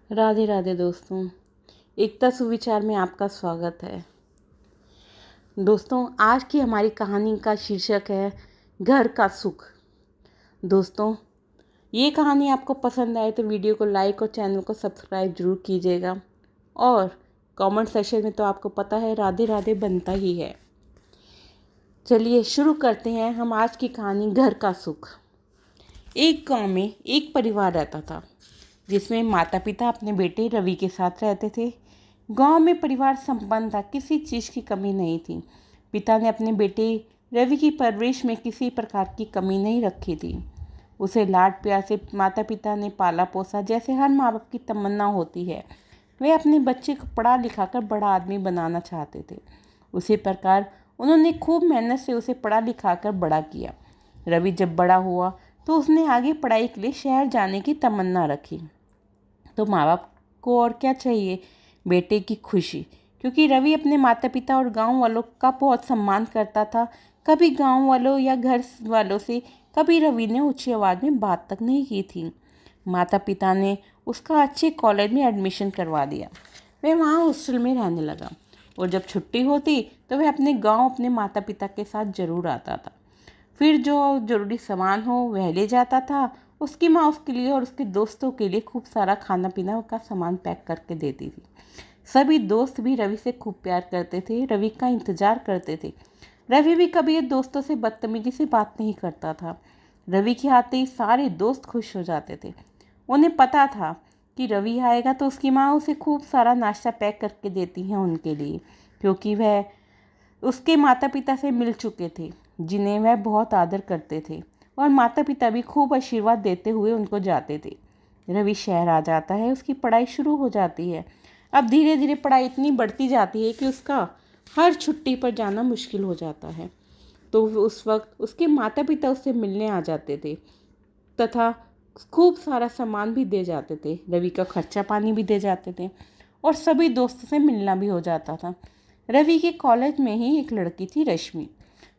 राधे राधे दोस्तों, एकता सुविचार में आपका स्वागत है। दोस्तों, आज की हमारी कहानी का शीर्षक है घर का सुख। दोस्तों, ये कहानी आपको पसंद आए तो वीडियो को लाइक और चैनल को सब्सक्राइब जरूर कीजिएगा। और कमेंट सेक्शन में तो आपको पता है राधे राधे बनता ही है। चलिए शुरू करते हैं हम आज की कहानी घर का सुख। एक गांव में एक परिवार रहता था जिसमें माता पिता अपने बेटे रवि के साथ रहते थे। गांव में परिवार संपन्न था, किसी चीज़ की कमी नहीं थी। पिता ने अपने बेटे रवि की परवरिश में किसी प्रकार की कमी नहीं रखी थी। उसे लाड प्यार से माता पिता ने पाला पोसा, जैसे हर माँ बाप की तमन्ना होती है। वे अपने बच्चे को पढ़ा लिखा कर बड़ा आदमी बनाना चाहते थे। उसी प्रकार उन्होंने खूब मेहनत से उसे पढ़ा लिखा कर बड़ा किया। रवि जब बड़ा हुआ तो उसने आगे पढ़ाई के लिए शहर जाने की तमन्ना रखी। तो माँ बाप को और क्या चाहिए, बेटे की खुशी। क्योंकि रवि अपने माता पिता और गांव वालों का बहुत सम्मान करता था। कभी गांव वालों या घर वालों से कभी रवि ने ऊंची आवाज़ में बात तक नहीं की थी। माता पिता ने उसका अच्छे कॉलेज में एडमिशन करवा दिया। वह वहाँ हॉस्टल में रहने लगा और जब छुट्टी होती तो वह अपने गांव अपने माता पिता के साथ ज़रूर आता था। फिर जो ज़रूरी सामान हो वह ले जाता था। उसकी माँ उसके लिए और उसके दोस्तों के लिए खूब सारा खाना पीना का सामान पैक करके देती थी। सभी दोस्त भी रवि से खूब प्यार करते थे, रवि का इंतज़ार करते थे। रवि भी कभी ये दोस्तों से बदतमीजी से बात नहीं करता था। रवि के आते ही सारे दोस्त खुश हो जाते थे। उन्हें पता था कि रवि आएगा तो उसकी माँ उसे खूब सारा नाश्ता पैक करके देती हैं उनके लिए, क्योंकि वह उसके माता पिता से मिल चुके थे जिन्हें वह बहुत आदर करते थे। और माता पिता भी खूब आशीर्वाद देते हुए उनको जाते थे। रवि शहर आ जाता है, उसकी पढ़ाई शुरू हो जाती है। अब धीरे धीरे पढ़ाई इतनी बढ़ती जाती है कि उसका हर छुट्टी पर जाना मुश्किल हो जाता है। तो उस वक्त उसके माता पिता उससे मिलने आ जाते थे तथा खूब सारा सामान भी दे जाते थे। रवि का खर्चा पानी भी दे जाते थे और सभी दोस्तों से मिलना भी हो जाता था। रवि के कॉलेज में ही एक लड़की थी, रश्मि।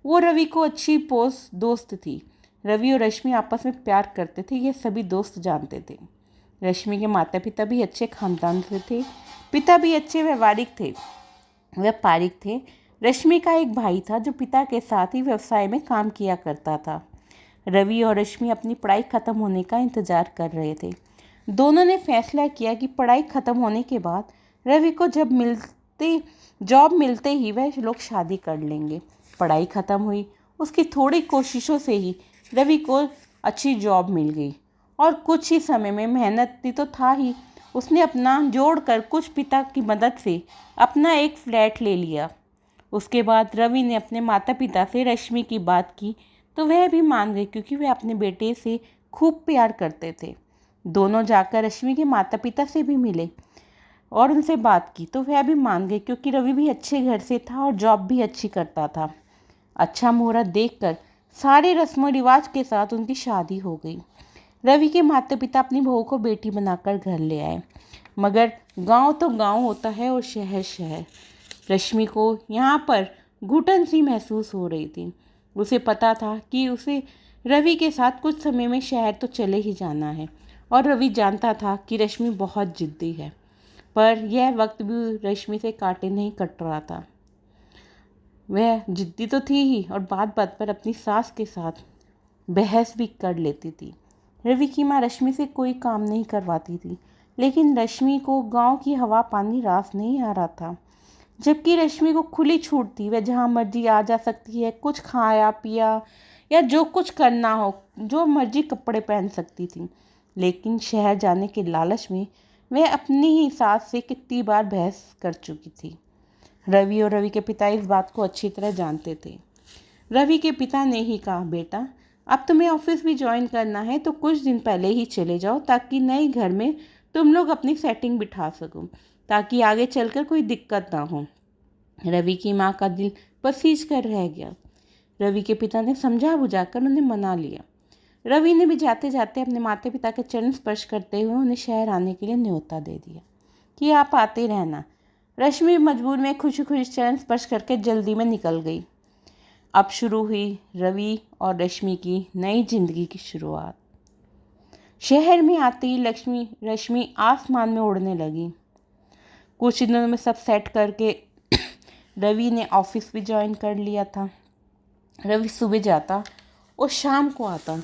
वो रवि को अच्छी दोस्त थी। रवि और रश्मि आपस में प्यार करते थे, ये सभी दोस्त जानते थे। रश्मि के माता पिता भी अच्छे खानदान से थे। पिता भी अच्छे व्यापारिक थे। रश्मि का एक भाई था जो पिता के साथ ही व्यवसाय में काम किया करता था। रवि और रश्मि अपनी पढ़ाई खत्म होने का इंतजार कर रहे थे। दोनों ने फैसला किया कि पढ़ाई खत्म होने के बाद रवि को जॉब मिलते ही वह लोग शादी कर लेंगे। पढ़ाई खत्म हुई, उसकी थोड़ी कोशिशों से ही रवि को अच्छी जॉब मिल गई और कुछ ही समय में, मेहनती तो था ही, उसने अपना जोड़कर कुछ पिता की मदद से अपना एक फ्लैट ले लिया। उसके बाद रवि ने अपने माता पिता से रश्मि की बात की तो वह भी मान गए, क्योंकि वे अपने बेटे से खूब प्यार करते थे। दोनों जाकर रश्मि के माता पिता से भी मिले और उनसे बात की तो वह भी मान गए, क्योंकि रवि भी अच्छे घर से था और जॉब भी अच्छी करता था। अच्छा मुहूर्त देखकर सारे रस्म रिवाज के साथ उनकी शादी हो गई। रवि के माता पिता अपनी बहू को बेटी बनाकर घर ले आए। मगर गांव तो गांव होता है और शहर शहर। रश्मि को यहाँ पर घुटन सी महसूस हो रही थी। उसे पता था कि उसे रवि के साथ कुछ समय में शहर तो चले ही जाना है और रवि जानता था कि रश्मि बहुत जिद्दी है। पर यह वक्त भी रश्मि से काटे नहीं कट रहा था। वह जिद्दी तो थी ही और बात बात पर अपनी सास के साथ बहस भी कर लेती थी। रवि की माँ रश्मि से कोई काम नहीं करवाती थी, लेकिन रश्मि को गांव की हवा पानी रास नहीं आ रहा था। जबकि रश्मि को खुली छूट थी, वह जहाँ मर्जी आ जा सकती है, कुछ खाया पिया या जो कुछ करना हो, जो मर्जी कपड़े पहन सकती थी। लेकिन शहर जाने के लालच में वह अपनी ही सास से कितनी बार बहस कर चुकी थी। रवि और रवि के पिता इस बात को अच्छी तरह जानते थे। रवि के पिता ने ही कहा, बेटा अब तुम्हें ऑफिस भी ज्वाइन करना है तो कुछ दिन पहले ही चले जाओ, ताकि नए घर में तुम लोग अपनी सेटिंग बिठा सको, ताकि आगे चलकर कोई दिक्कत ना हो। रवि की माँ का दिल पसीज कर रह गया। रवि के पिता ने समझा बुझाकर उन्हें मना लिया। रवि ने भी जाते जाते अपने माता पिता के चरण स्पर्श करते हुए उन्हें शहर आने के लिए न्योता दे दिया कि आप आते रहना। रश्मि मजबूर में खुशी खुशी चरण स्पर्श करके जल्दी में निकल गई। अब शुरू हुई रवि और रश्मि की नई जिंदगी की शुरुआत। शहर में आते ही रश्मि आसमान में उड़ने लगी। कुछ दिनों में सब सेट करके रवि ने ऑफिस भी ज्वाइन कर लिया था। रवि सुबह जाता और शाम को आता।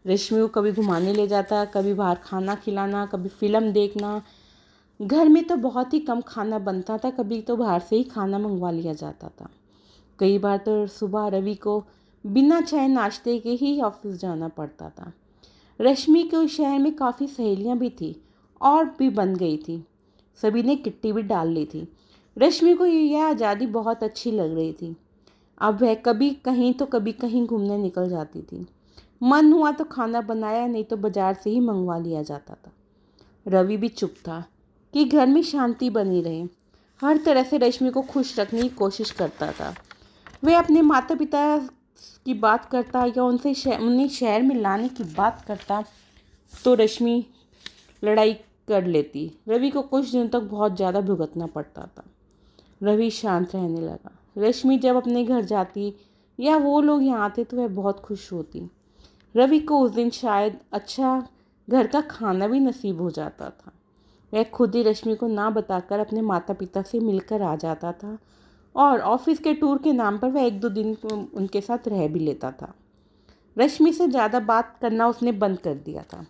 रश्मि को कभी घुमाने ले जाता, कभी बाहर खाना खिलाना, कभी फिल्म देखना। घर में तो बहुत ही कम खाना बनता था, कभी तो बाहर से ही खाना मंगवा लिया जाता था। कई बार तो सुबह रवि को बिना चाय नाश्ते के ही ऑफिस जाना पड़ता था। रश्मि के उस शहर में काफ़ी सहेलियां भी थी और भी बन गई थी। सभी ने किट्टी भी डाल ली थी। रश्मि को यह आज़ादी बहुत अच्छी लग रही थी। अब वह कभी कहीं तो कभी कहीं घूमने निकल जाती थी। मन हुआ तो खाना बनाया, नहीं तो बाजार से ही मंगवा लिया जाता था। रवि भी चुप था कि घर में शांति बनी रहे। हर तरह से रश्मि को खुश रखने की कोशिश करता था। वह अपने माता पिता की बात करता या उन्हें शहर में लाने की बात करता तो रश्मि लड़ाई कर लेती। रवि को कुछ दिनों तक बहुत ज़्यादा भुगतना पड़ता था। रवि शांत रहने लगा। रश्मि जब अपने घर जाती या वो लोग यहाँ आते तो वह बहुत खुश होती। रवि को उस दिन शायद अच्छा घर का खाना भी नसीब हो जाता था। वह खुद ही रश्मि को ना बताकर अपने माता पिता से मिलकर आ जाता था और ऑफिस के टूर के नाम पर वह 1-2 दिन उनके साथ रह भी लेता था। रश्मि से ज़्यादा बात करना उसने बंद कर दिया था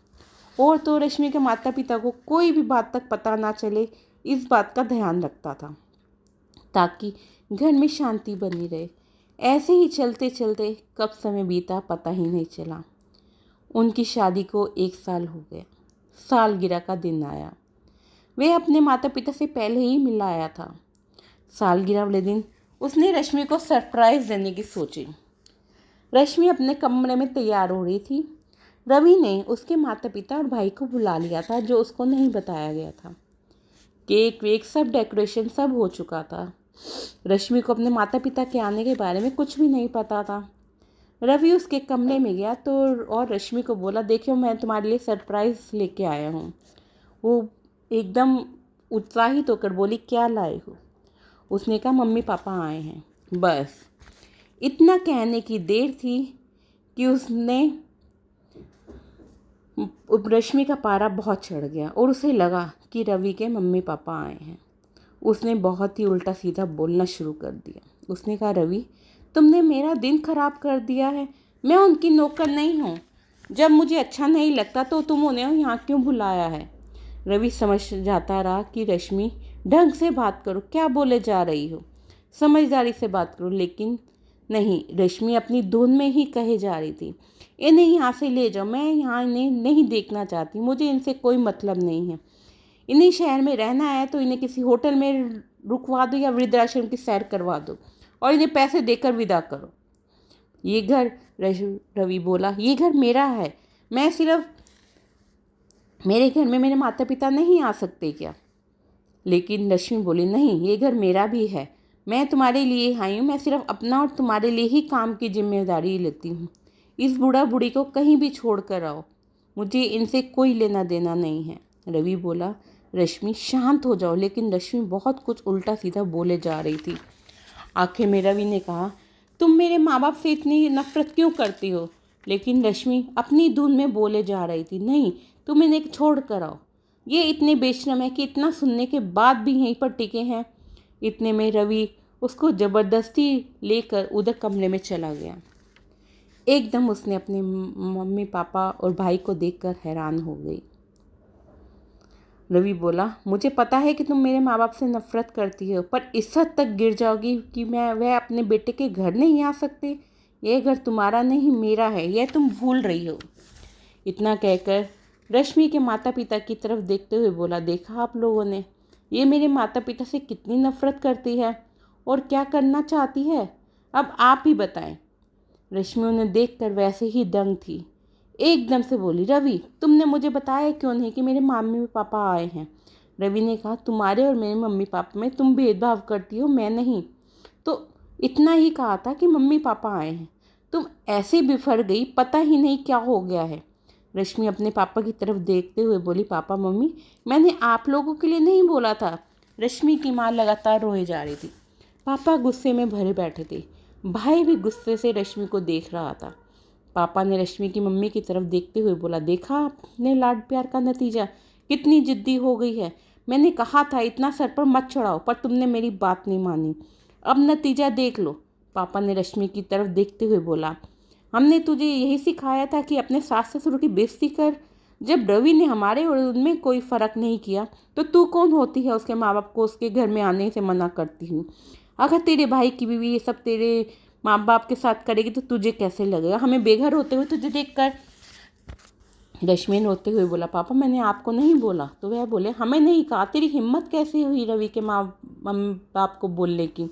और तो रश्मि के माता पिता को कोई भी बात तक पता ना चले, इस बात का ध्यान रखता था ताकि घर में शांति बनी रहे। ऐसे ही चलते चलते कब समय बीता पता ही नहीं चला। उनकी शादी को 1 साल हो गया। सालगिरह का दिन आया। वह अपने माता पिता से पहले ही मिल आया था। सालगिरह वाले दिन उसने रश्मि को सरप्राइज़ देने की सोची। रश्मि अपने कमरे में तैयार हो रही थी। रवि ने उसके माता पिता और भाई को बुला लिया था, जो उसको नहीं बताया गया था। केक वेक सब डेकोरेशन सब हो चुका था। रश्मि को अपने माता पिता के आने के बारे में कुछ भी नहीं पता था। रवि उसके कमरे में गया तो और रश्मि को बोला, देखियो मैं तुम्हारे लिए सरप्राइज़ लेके आया हूँ। वो एकदम उत्साहित होकर बोली, क्या लाए हो? उसने कहा, मम्मी पापा आए हैं। बस इतना कहने की देर थी कि उसने रश्मि का पारा बहुत चढ़ गया और उसे लगा कि रवि के मम्मी पापा आए हैं। उसने बहुत ही उल्टा सीधा बोलना शुरू कर दिया। उसने कहा, रवि तुमने मेरा दिन खराब कर दिया है। मैं उनकी नौकर नहीं हूँ। जब मुझे अच्छा नहीं लगता तो तुम उन्हें यहाँ क्यों बुलाया है? रवि समझ जाता रहा कि रश्मि ढंग से बात करो, क्या बोले जा रही हो, समझदारी से बात करो। लेकिन नहीं, रश्मि अपनी धुन में ही कहे जा रही थी, इन्हें यहाँ से ले जाओ, मैं यहाँ इन्हें नहीं देखना चाहती, मुझे इनसे कोई मतलब नहीं है। इन्हीं शहर में रहना है तो इन्हें किसी होटल में रुकवा दो या वृद्धाश्रम की सैर करवा दो और इन्हें पैसे देकर विदा करो। ये घर, रवि बोला, ये घर मेरा है। मैं सिर्फ, मेरे घर में मेरे माता पिता नहीं आ सकते क्या? लेकिन रश्मि बोली, नहीं, ये घर मेरा भी है। मैं तुम्हारे लिए आई हूँ। मैं सिर्फ अपना और तुम्हारे लिए ही काम की जिम्मेदारी लेती हूँ। इस बूढ़ा बूढ़ी को कहीं भी छोड़ कर आओ, मुझे इनसे कोई लेना देना नहीं है। रवि बोला, रश्मि शांत हो जाओ। लेकिन रश्मि बहुत कुछ उल्टा सीधा बोले जा रही थी। आखिर में रवि ने कहा, तुम मेरे माँ बाप से इतनी नफरत क्यों करती हो? लेकिन रश्मि अपनी धुन में बोले जा रही थी, नहीं, तुम इन्हें छोड़ कर आओ। ये इतने बेशरम है कि इतना सुनने के बाद भी यहीं पर टिके हैं। इतने में रवि उसको ज़बरदस्ती लेकर उधर कमरे में चला गया। एकदम उसने अपने मम्मी पापा और भाई को देखकर हैरान हो गई। रवि बोला, मुझे पता है कि तुम मेरे माँ बाप से नफरत करती हो, पर इस हद तक गिर जाओगी कि वह अपने बेटे के घर नहीं आ सकते? यह घर तुम्हारा नहीं, मेरा है, यह तुम भूल रही हो। इतना कहकर रश्मि के माता पिता की तरफ देखते हुए बोला, देखा आप लोगों ने, ये मेरे माता पिता से कितनी नफरत करती है और क्या करना चाहती है, अब आप ही बताएं। रश्मि उन्हें देखकर वैसे ही दंग थी। एकदम से बोली, रवि तुमने मुझे बताया क्यों नहीं कि मेरे मम्मी पापा आए हैं? रवि ने कहा, तुम्हारे और मेरे मम्मी पापा में तुम भेदभाव करती हो, मैं नहीं। तो इतना ही कहा था कि मम्मी पापा आए हैं, तुम ऐसे बिफर गई, पता ही नहीं क्या हो गया है। रश्मि अपने पापा की तरफ देखते हुए बोली, पापा मम्मी, मैंने आप लोगों के लिए नहीं बोला था। रश्मि की माँ लगातार रोए जा रही थी। पापा गुस्से में भरे बैठे थे। भाई भी गुस्से से रश्मि को देख रहा था। पापा ने रश्मि की मम्मी की तरफ देखते हुए बोला, देखा आपने लाड प्यार का नतीजा, कितनी जिद्दी हो गई है। मैंने कहा था इतना सर पर मत चढ़ाओ, पर तुमने मेरी बात नहीं मानी। अब नतीजा देख लो। पापा ने रश्मि की तरफ देखते हुए बोला, हमने तुझे यही सिखाया था कि अपने सास ससुर की बेइज्जती कर। जब रवि ने हमारे और उनमें कोई फ़र्क नहीं किया तो तू कौन होती है उसके माँ बाप को उसके घर में आने से मना करती हूँ। अगर तेरे भाई की बीवी ये सब तेरे माँ बाप के साथ करेगी तो तुझे कैसे लगेगा, हमें बेघर होते हुए तुझे देख कर। रश्मि ने रोते हुए बोला, पापा मैंने आपको नहीं बोला। तो वह बोले, हमें नहीं कहा, तेरी हिम्मत कैसे हुई रवि के माँ बाप को बोलने की।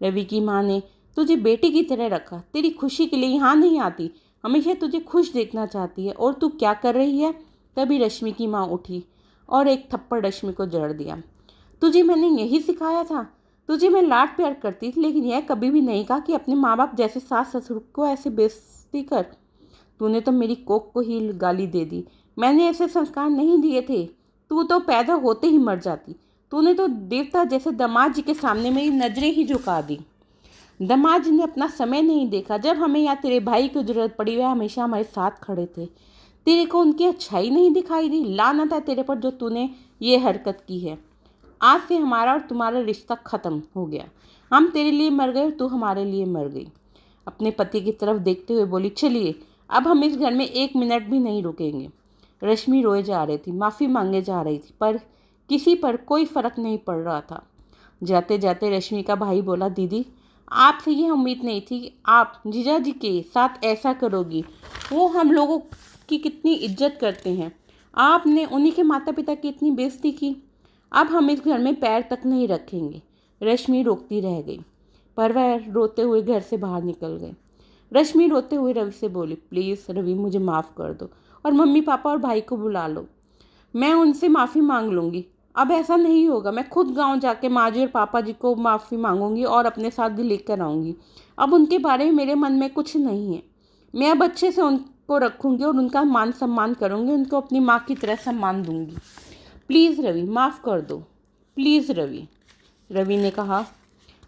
रवि की माँ ने तुझे बेटी की तरह रखा, तेरी खुशी के लिए यहाँ नहीं आती, हमेशा तुझे खुश देखना चाहती है, और तू क्या कर रही है। तभी रश्मि की माँ उठी और एक थप्पड़ रश्मि को जड़ दिया। तुझे मैंने यही सिखाया था, तुझे मैं लाड प्यार करती थी, लेकिन यह कभी भी नहीं कहा कि अपने माँ बाप जैसे सास ससुर को ऐसे बेइज्जती कर। तूने तो मेरी कोख को ही गाली दे दी, मैंने ऐसे संस्कार नहीं दिए थे। तू तो पैदा होते ही मर जाती। तूने तो देवता जैसे दामाद जी के सामने मेरी नजरें ही झुका दी। दामाद जी ने अपना समय नहीं देखा, जब हमें या तेरे भाई की जरूरत पड़ी वह हमेशा हमारे साथ खड़े थे। तेरे को उनकी अच्छाई नहीं दिखाई दी। लानत है तेरे पर जो तूने ये हरकत की है। आज से हमारा और तुम्हारा रिश्ता खत्म हो गया। हम तेरे लिए मर गए, तू हमारे लिए मर गई। अपने पति की तरफ देखते हुए बोली, चलिए अब हम इस घर में 1 मिनट भी नहीं रुकेंगे। रश्मि रोए जा रही थी, माफ़ी मांगे जा रही थी, पर किसी पर कोई फर्क नहीं पड़ रहा था। जाते जाते रश्मि का भाई बोला, दीदी आपसे ये उम्मीद नहीं थी कि आप जीजा जी के साथ ऐसा करोगी। वो हम लोगों की कितनी इज्जत करते हैं, आपने उन्हीं के माता पिता की इतनी बेइज्जती की। अब हम इस घर में पैर तक नहीं रखेंगे। रश्मि रोकती रह गई, पर वह रोते हुए घर से बाहर निकल गए। रश्मि रोते हुए रवि से बोली, प्लीज़ रवि मुझे माफ़ कर दो और मम्मी पापा और भाई को बुला लो, मैं उनसे माफ़ी मांग लूँगी। अब ऐसा नहीं होगा, मैं खुद गांव जाके माँ जी और पापा जी को माफ़ी मांगूंगी और अपने साथ भी लेकर आऊँगी। अब उनके बारे में मेरे मन में कुछ नहीं है। मैं अब अच्छे से उनको रखूँगी और उनका मान सम्मान करूँगी, उनको अपनी माँ की तरह सम्मान दूँगी। प्लीज़ रवि माफ़ कर दो, प्लीज़ रवि। रवि ने कहा,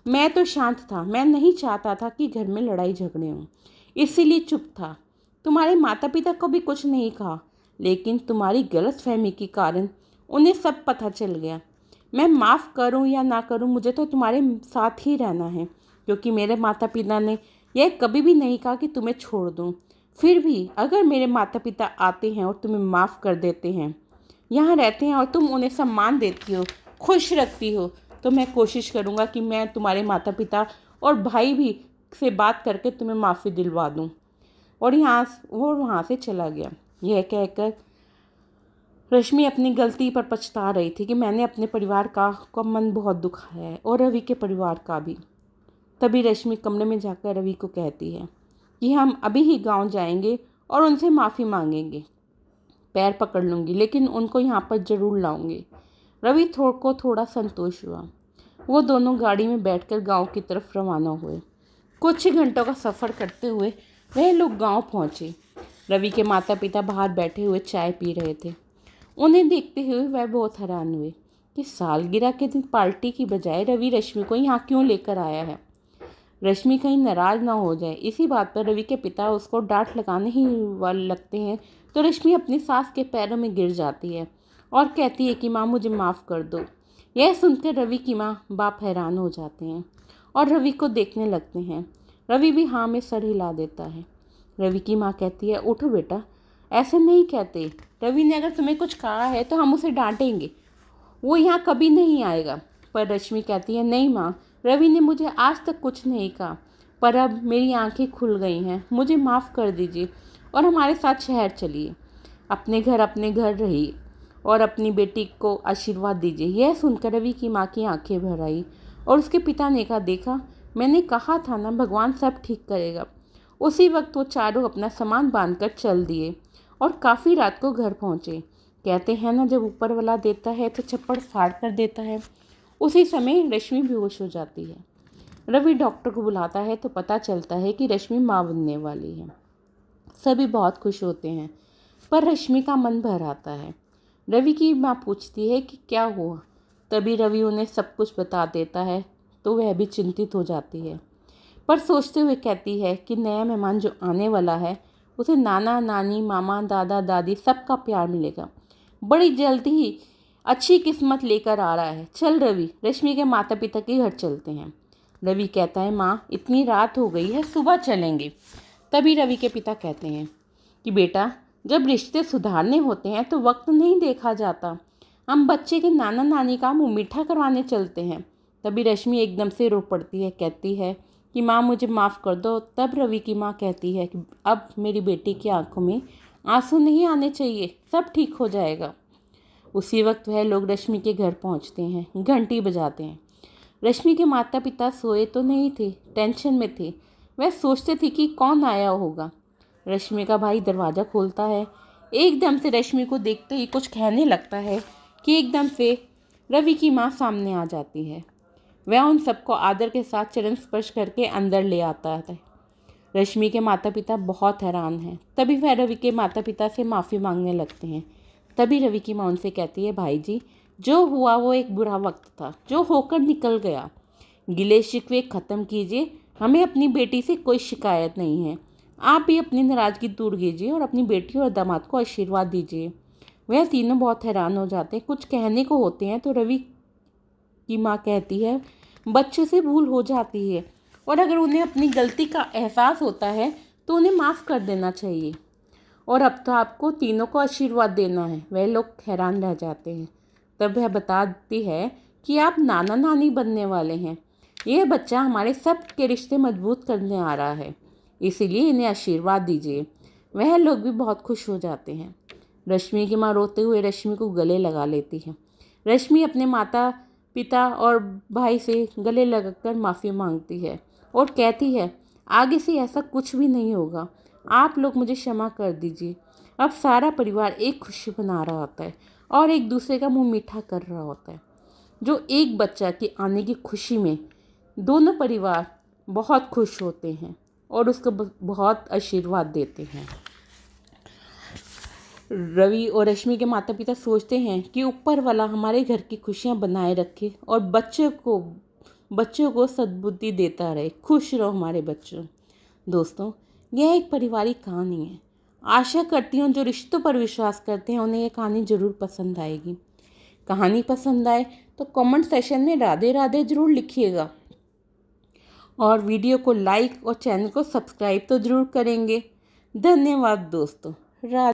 मैं तो शांत था, मैं नहीं चाहता था कि घर में लड़ाई झगड़े हों, इसीलिए चुप था। तुम्हारे माता पिता को भी कुछ नहीं कहा, लेकिन तुम्हारी गलतफहमी के कारण उन्हें सब पता चल गया। मैं माफ़ करूं या ना करूं, मुझे तो तुम्हारे साथ ही रहना है, क्योंकि मेरे माता पिता ने यह कभी भी नहीं कहा कि तुम्हें छोड़ दूं। फिर भी अगर मेरे माता पिता आते हैं और तुम्हें माफ़ कर देते हैं, यहाँ रहते हैं और तुम उन्हें सम्मान देती हो, खुश रखती हो, तो मैं कोशिश करूँगा कि मैं तुम्हारे माता पिता और भाई भी से बात करके तुम्हें माफ़ी दिलवा दूँ। और वो वहाँ से चला गया। यह कहकर रश्मि अपनी गलती पर पछता रही थी कि मैंने अपने परिवार का मन बहुत दुखाया है, और रवि के परिवार का भी। तभी रश्मि कमरे में जाकर रवि को कहती है कि हम अभी ही गांव जाएंगे और उनसे माफ़ी मांगेंगे। पैर पकड़ लूँगी, लेकिन उनको यहाँ पर ज़रूर लाऊंगी। रवि को थोड़ा संतोष हुआ। वो दोनों गाड़ी में बैठकर गांव की तरफ रवाना हुए। कुछ ही घंटों का सफ़र करते हुए वह लोग गांव पहुँचे। रवि के माता पिता बाहर बैठे हुए चाय पी रहे थे। उन्हें देखते हुए वह बहुत हैरान हुए कि सालगिरह के दिन पार्टी की बजाय रवि रश्मि को यहाँ क्यों लेकर आया है। रश्मि कहीं नाराज़ ना हो जाए, इसी बात पर रवि के पिता उसको डांट लगाने ही वाले लगते हैं, तो रश्मि अपनी सास के पैरों में गिर जाती है और कहती है कि माँ मुझे माफ़ कर दो। यह सुनकर रवि की माँ बाप हैरान हो जाते हैं और रवि को देखने लगते हैं। रवि भी हाँ में सर हिला देता है। रवि की माँ कहती है, उठो बेटा, ऐसे नहीं कहते। रवि ने अगर तुम्हें कुछ कहा है तो हम उसे डांटेंगे, वो यहाँ कभी नहीं आएगा। पर रश्मि कहती है, नहीं माँ, रवि ने मुझे आज तक कुछ नहीं कहा, पर अब मेरी आंखें खुल गई हैं, मुझे माफ़ कर दीजिए और हमारे साथ शहर चलिए, अपने घर रहिए और अपनी बेटी को आशीर्वाद दीजिए। यह सुनकर रवि की माँ की आंखें भर आई और उसके पिता ने कहा, देखा मैंने कहा था ना, भगवान सब ठीक करेगा। उसी वक्त वो चारों अपना सामान बांधकर चल दिए और काफ़ी रात को घर पहुँचे। कहते हैं ना, जब ऊपर वाला देता है तो छप्पड़ फाड़ कर देता है। उसी समय रश्मि बेहोश हो जाती है। रवि डॉक्टर को बुलाता है तो पता चलता है कि रश्मि माँ बनने वाली है। सभी बहुत खुश होते हैं, पर रश्मि का मन भर आता है। रवि की माँ पूछती है कि क्या हुआ। तभी रवि उन्हें सब कुछ बता देता है, तो वह भी चिंतित हो जाती है, पर सोचते हुए कहती है कि नया मेहमान जो आने वाला है उसे नाना नानी, मामा, दादा दादी सबका प्यार मिलेगा। बड़ी जल्दी ही अच्छी किस्मत लेकर आ रहा है। चल रवि, रश्मि के माता पिता के घर चलते हैं। रवि कहता है, माँ इतनी रात हो गई है, सुबह चलेंगे। तभी रवि के पिता कहते हैं कि बेटा, जब रिश्ते सुधारने होते हैं तो वक्त नहीं देखा जाता। हम बच्चे के नाना नानी का मुँह मीठा करवाने चलते हैं। तभी रश्मि एकदम से रो पड़ती है, कहती है कि माँ मुझे माफ़ कर दो। तब रवि की माँ कहती है कि अब मेरी बेटी की आंखों में आंसू नहीं आने चाहिए, सब ठीक हो जाएगा। उसी वक्त वह लोग रश्मि के घर पहुंचते हैं, घंटी बजाते हैं। रश्मि के माता पिता सोए तो नहीं थे, टेंशन में थे। वह सोचते थे कि कौन आया होगा। रश्मि का भाई दरवाज़ा खोलता है। एकदम से रश्मि को देखते ही कुछ कहने लगता है कि एकदम से रवि की माँ सामने आ जाती है। वह उन सबको आदर के साथ चरण स्पर्श करके अंदर ले आता है। रश्मि के माता पिता बहुत हैरान हैं। तभी वह रवि के माता पिता से माफ़ी मांगने लगते हैं। तभी रवि की माँ उनसे कहती है, भाई जी, जो हुआ वो एक बुरा वक्त था, जो होकर निकल गया। गिले शिकवे ख़त्म कीजिए, हमें अपनी बेटी से कोई शिकायत नहीं है। आप भी अपनी नाराज़गी दूर कीजिए और अपनी बेटी और दामाद को आशीर्वाद दीजिए। वह तीनों बहुत हैरान हो जाते हैं, कुछ कहने को होते हैं तो रवि की माँ कहती है, बच्चे से भूल हो जाती है और अगर उन्हें अपनी गलती का एहसास होता है तो उन्हें माफ़ कर देना चाहिए। और अब तो आपको तीनों को आशीर्वाद देना है। वह लोग हैरान रह जाते हैं। तब वह बताती है कि आप नाना नानी बनने वाले हैं। यह बच्चा हमारे सब के रिश्ते मजबूत करने आ रहा है, इसीलिए इन्हें आशीर्वाद दीजिए। वह लोग भी बहुत खुश हो जाते हैं। रश्मि की माँ रोते हुए रश्मि को गले लगा लेती है। रश्मि अपने माता पिता और भाई से गले लगाकर माफ़ी मांगती है और कहती है, आगे से ऐसा कुछ भी नहीं होगा। आप लोग मुझे क्षमा कर दीजिए। अब सारा परिवार एक खुशी बना रहा होता है और एक दूसरे का मुंह मीठा कर रहा होता है। जो एक बच्चा के आने की खुशी में दोनों परिवार बहुत खुश होते हैं और उसको बहुत आशीर्वाद देते हैं। रवि और रश्मि के माता पिता सोचते हैं कि ऊपर वाला हमारे घर की खुशियां बनाए रखे और बच्चों को सद्बुद्धि देता रहे। खुश रहो हमारे बच्चों। दोस्तों, यह एक पारिवारिक कहानी है। आशा करती हूँ जो रिश्तों पर विश्वास करते हैं उन्हें यह कहानी ज़रूर पसंद आएगी। कहानी पसंद आए तो कमेंट सेशन में राधे राधे ज़रूर लिखिएगा और वीडियो को लाइक और चैनल को सब्सक्राइब तो ज़रूर करेंगे। धन्यवाद दोस्तों। राधे।